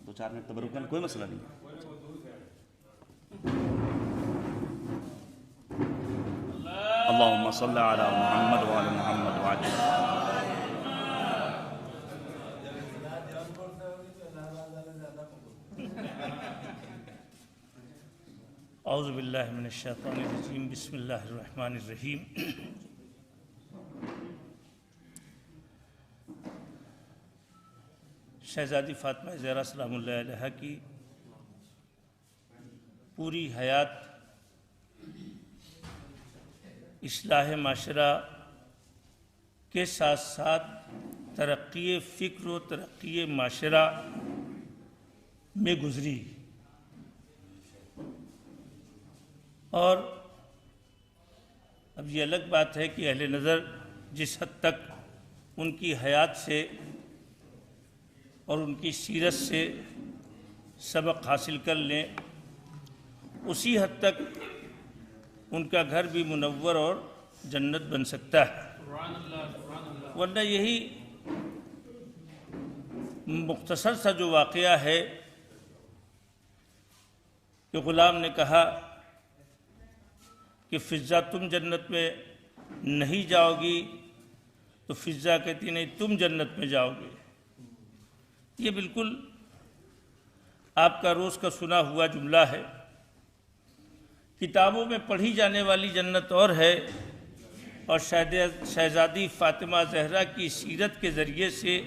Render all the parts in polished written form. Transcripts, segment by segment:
دو چار منٹ تبرک میں کوئی مسئلہ نہیں ہے. اللہم صلی علی محمد وعلی محمد وعلی اعوذ باللہ من الشیطان الرجیم. بسم اللہ الرحمن الرحیم. شہزادی فاطمہ زہرا سلام اللہ علیہا کی پوری حیات اصلاح معاشرہ کے ساتھ ساتھ ترقی فکر و ترقی معاشرہ میں گزری، اور اب یہ الگ بات ہے کہ اہل نظر جس حد تک ان کی حیات سے اور ان کی سیرت سے سبق حاصل کر لیں، اسی حد تک ان کا گھر بھی منور اور جنت بن سکتا ہے. ورنہ یہی مختصر سا جو واقعہ ہے کہ غلام نے کہا کہ فضہ تم جنت میں نہیں جاؤ گی، تو فضہ کہتی نہیں تم جنت میں جاؤ گے. یہ بالکل آپ کا روز کا سنا ہوا جملہ ہے. کتابوں میں پڑھی جانے والی جنت اور ہے، اور شہزادی فاطمہ زہرا کی سیرت کے ذریعے سے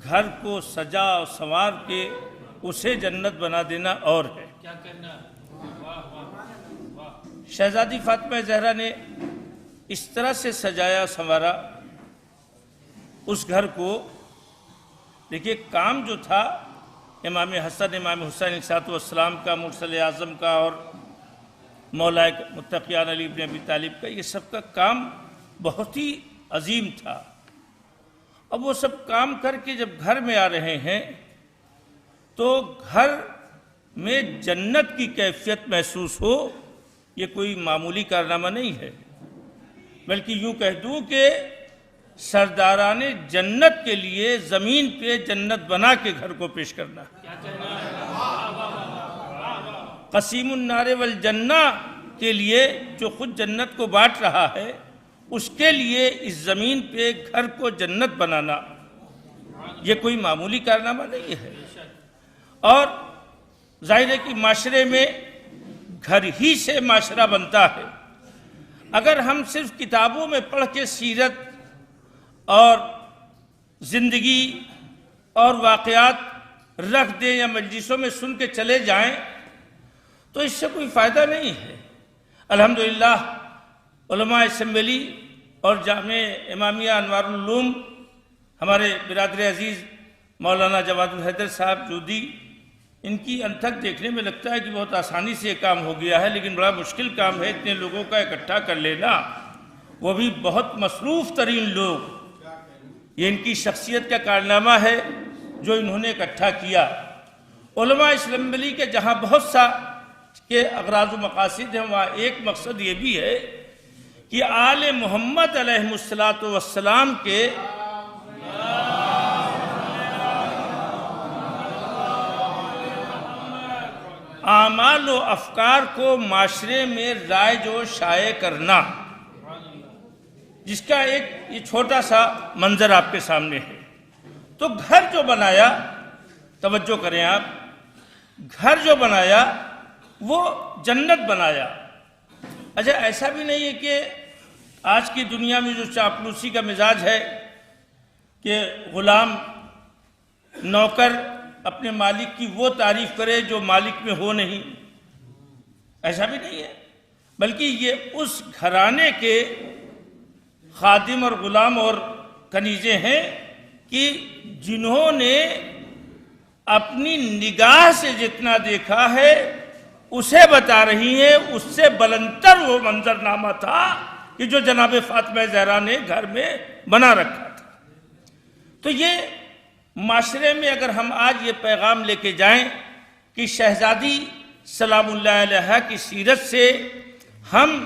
گھر کو سجا اور سنوار کے اسے جنت بنا دینا اور ہے. شہزادی فاطمہ زہرا نے اس طرح سے سجایا سنوارا اس گھر کو. دیکھیے کام جو تھا امام حسن امام حسین علیہ السلام کا، مرسل اعظم کا اور مولا متقیان علی بن ابی طالب کا، یہ سب کا کام بہت ہی عظیم تھا. اب وہ سب کام کر کے جب گھر میں آ رہے ہیں تو گھر میں جنت کی کیفیت محسوس ہو، یہ کوئی معمولی کارنامہ نہیں ہے، بلکہ یوں کہہ دوں کہ سرداران جنت کے لیے زمین پہ جنت بنا کے گھر کو پیش کرنا. قسیم النار والجنہ کے لیے جو خود جنت کو بانٹ رہا ہے، اس کے لیے اس زمین پہ گھر کو جنت بنانا یہ کوئی معمولی کارنامہ نہیں ہے. اور ظاہر ہے کہ معاشرے میں گھر ہی سے معاشرہ بنتا ہے. اگر ہم صرف کتابوں میں پڑھ کے سیرت اور زندگی اور واقعات رکھ دیں یا مجلسوں میں سن کے چلے جائیں تو اس سے کوئی فائدہ نہیں ہے. الحمدللہ علماء اسمبلی اور جامع امامیہ انوار العلوم ہمارے برادر عزیز مولانا جواد الحیدر صاحب جودی، ان کی انتھک دیکھنے میں لگتا ہے کہ بہت آسانی سے یہ کام ہو گیا ہے، لیکن بڑا مشکل کام ہے اتنے لوگوں کا اکٹھا کر لینا، وہ بھی بہت مصروف ترین لوگ. یہ ان کی شخصیت کا کارنامہ ہے جو انہوں نے اکٹھا کیا. علماء اسمبلی کے جہاں بہت سا کے اغراض و مقاصد ہیں، وہاں ایک مقصد یہ بھی ہے کہ آل محمد علیہ السلام کے اعمال و افکار کو معاشرے میں رائج و شائع کرنا، جس کا ایک یہ چھوٹا سا منظر آپ کے سامنے ہے. تو گھر جو بنایا، توجہ کریں آپ، گھر جو بنایا وہ جنت بنایا. اچھا ایسا بھی نہیں ہے کہ آج کی دنیا میں جو چاپلوسی کا مزاج ہے کہ غلام نوکر اپنے مالک کی وہ تعریف کرے جو مالک میں ہو نہیں، ایسا بھی نہیں ہے، بلکہ یہ اس گھرانے کے خادم اور غلام اور کنیزیں ہیں کہ جنہوں نے اپنی نگاہ سے جتنا دیکھا ہے اسے بتا رہی ہیں. اس سے بلندتر وہ منظرنامہ تھا کہ جو جناب فاطمہ زہرا نے گھر میں بنا رکھا تھا. تو یہ معاشرے میں اگر ہم آج یہ پیغام لے کے جائیں کہ شہزادی سلام اللہ علیہ کی سیرت سے ہم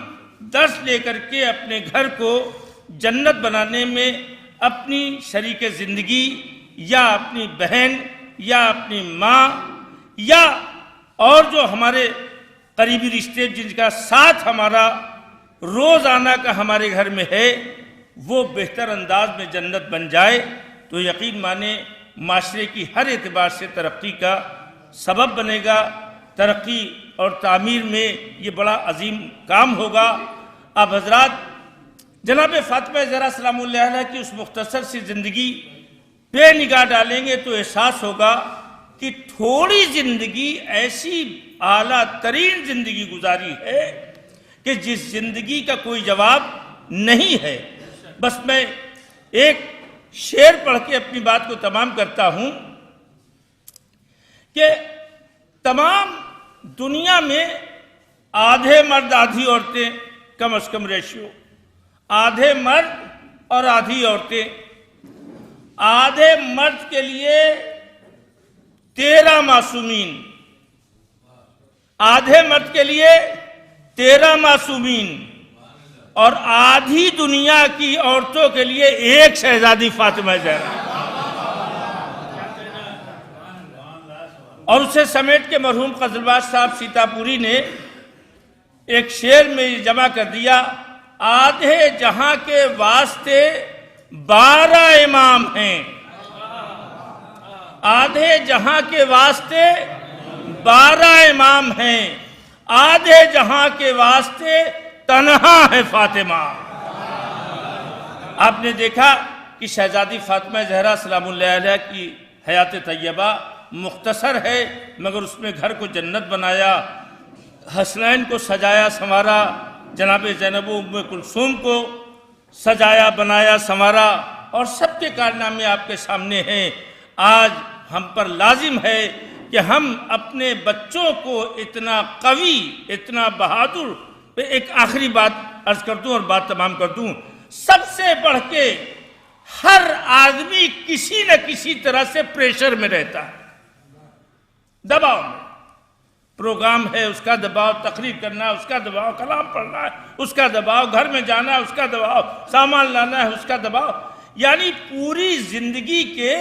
درس لے کر کے اپنے گھر کو جنت بنانے میں اپنی شریک زندگی یا اپنی بہن یا اپنی ماں یا اور جو ہمارے قریبی رشتے جن کا ساتھ ہمارا روزانہ کا ہمارے گھر میں ہے وہ بہتر انداز میں جنت بن جائے تو یقین مانے معاشرے کی ہر اعتبار سے ترقی کا سبب بنے گا. ترقی اور تعمیر میں یہ بڑا عظیم کام ہوگا. آپ حضرات جناب فاطمہ زہرا سلام اللہ علیہ کی اس مختصر سی زندگی پہ نگاہ ڈالیں گے تو احساس ہوگا کہ تھوڑی زندگی ایسی اعلیٰ ترین زندگی گزاری ہے کہ جس زندگی کا کوئی جواب نہیں ہے. بس میں ایک شعر پڑھ کے اپنی بات کو تمام کرتا ہوں کہ تمام دنیا میں آدھے مرد آدھی عورتیں کم از کم ریشیو آدھے مرد اور آدھی عورتیں. آدھے مرد کے لیے 13 معصومین آدھے مرد کے لیے 13 معصومین اور آدھی دنیا کی عورتوں کے لیے ایک شہزادی فاطمہ زہرا. اور اسے سمیٹ کے مرحوم قزلباش صاحب سیتاپوری نے ایک شعر میں جمع کر دیا. آدھے جہاں کے واسطے 12 امام ہیں. آدھے جہاں کے واسطے 12 امام ہیں. آدھے جہاں کے واسطے تنہا ہے فاطمہ. آپ نے دیکھا کہ شہزادی فاطمہ زہرا سلام اللہ علیہ کی حیات طیبہ مختصر ہے مگر اس میں گھر کو جنت بنایا. حسنین کو سجایا سنوارا. جناب زینب و ام کلثوم کو سجایا بنایا سنوارا اور سب کے کارنامے آپ کے سامنے ہیں. آج ہم پر لازم ہے کہ ہم اپنے بچوں کو اتنا قوی اتنا بہادر. ایک آخری بات عرض کر دوں اور بات تمام کر دوں. سب سے بڑھ کے ہر آدمی کسی نہ کسی طرح سے پریشر میں رہتا ہے. دباؤ میں پروگرام ہے اس کا دباؤ, تقریر کرنا اس کا دباؤ, کلام پڑھنا ہے اس کا دباؤ, گھر میں جانا ہے اس کا دباؤ, سامان لانا ہے اس کا دباؤ. یعنی پوری زندگی کے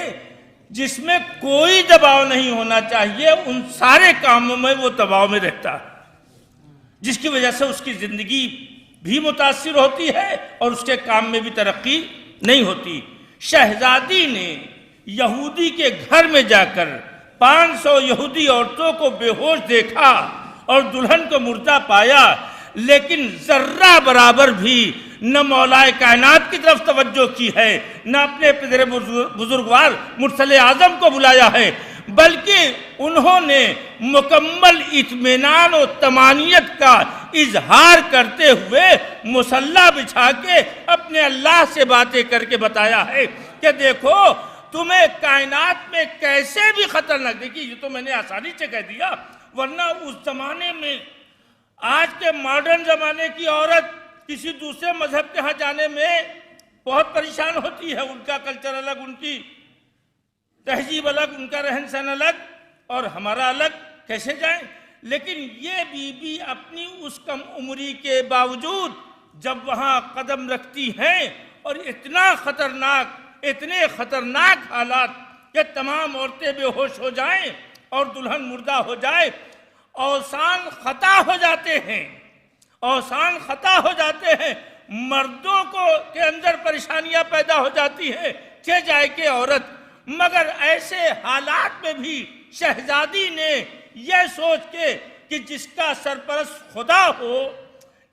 جس میں کوئی دباؤ نہیں ہونا چاہیے ان سارے کاموں میں وہ دباؤ میں رہتا ہے جس کی وجہ سے اس کی زندگی بھی متاثر ہوتی ہے اور اس کے کام میں بھی ترقی نہیں ہوتی. شہزادی نے یہودی کے گھر میں جا کر 500 یہودی عورتوں کو بے ہوش دیکھا اور دلہن کو مردہ پایا لیکن ذرہ برابر بھی نہ مولا کائنات کی طرف توجہ کی ہے نہ اپنے پدر بزرگوار مرسل اعظم کو بلایا ہے بلکہ انہوں نے مکمل اطمینان و طمانینت کا اظہار کرتے ہوئے مصلی بچھا کے اپنے اللہ سے باتیں کر کے بتایا ہے کہ دیکھو تمہیں کائنات میں کیسے بھی خطر نہ. دیکھیے یہ تو میں نے آسانی سے کہہ دیا ورنہ اس زمانے میں آج کے ماڈرن زمانے کی عورت کسی دوسرے مذہب کے ہاں جانے میں بہت پریشان ہوتی ہے. ان کا کلچر الگ, ان کی تہذیب الگ, ان کا رہن سہن الگ اور ہمارا الگ, کیسے جائیں. لیکن یہ بی بی اپنی اس کم عمری کے باوجود جب وہاں قدم رکھتی ہیں اور اتنے خطرناک حالات کہ تمام عورتیں بے ہوش ہو جائیں اور دلہن مردہ ہو جائے, اوسان خطا ہو جاتے ہیں, اوسان خطا ہو جاتے ہیں, مردوں کو کے اندر پریشانیاں پیدا ہو جاتی ہیں کہ جائے کہ عورت. مگر ایسے حالات میں بھی شہزادی نے یہ سوچ کے کہ جس کا سرپرست خدا ہو,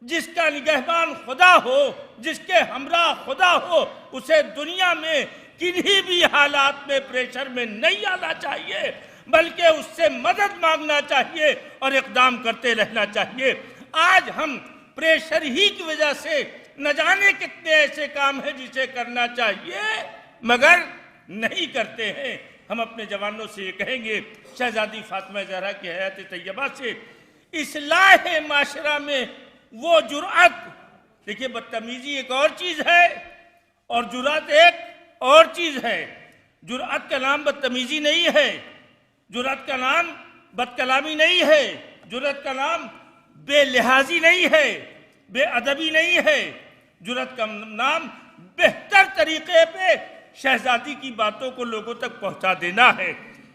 جس کا نگہبان خدا ہو, جس کے ہمراہ خدا ہو, اسے دنیا میں کنہیں بھی حالات میں پریشر میں نہیں آنا چاہیے بلکہ اس سے مدد مانگنا چاہیے اور اقدام کرتے رہنا چاہیے. آج ہم پریشر ہی کی وجہ سے نہ جانے کتنے ایسے کام ہیں جسے کرنا چاہیے مگر نہیں کرتے ہیں. ہم اپنے جوانوں سے یہ کہیں گے شہزادی فاطمہ زہرا کی حیات طیبہ سے اصلاح معاشرہ میں وہ جرأت. دیکھیے بدتمیزی ایک اور چیز ہے اور جرأت ایک اور چیز ہے. جرأت کا نام بدتمیزی نہیں ہے, جرأت کا نام بد کلامی نہیں ہے, جرأت کا نام بے لحاظی نہیں ہے, بے ادبی نہیں ہے. جرأت کا نام بہتر طریقے پہ شہزادی کی باتوں کو لوگوں تک پہنچا دینا ہے.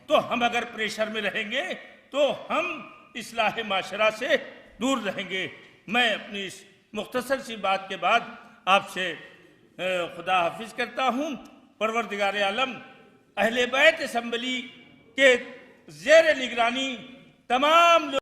تو ہم اگر پریشر میں رہیں گے تو ہم اصلاح معاشرہ سے دور رہیں گے۔ میں اپنی اس مختصر سی بات کے بعد آپ سے خدا حافظ کرتا ہوں۔ پروردگار عالم اہل بیت اسمبلی کے زیر نگرانی تمام لوگ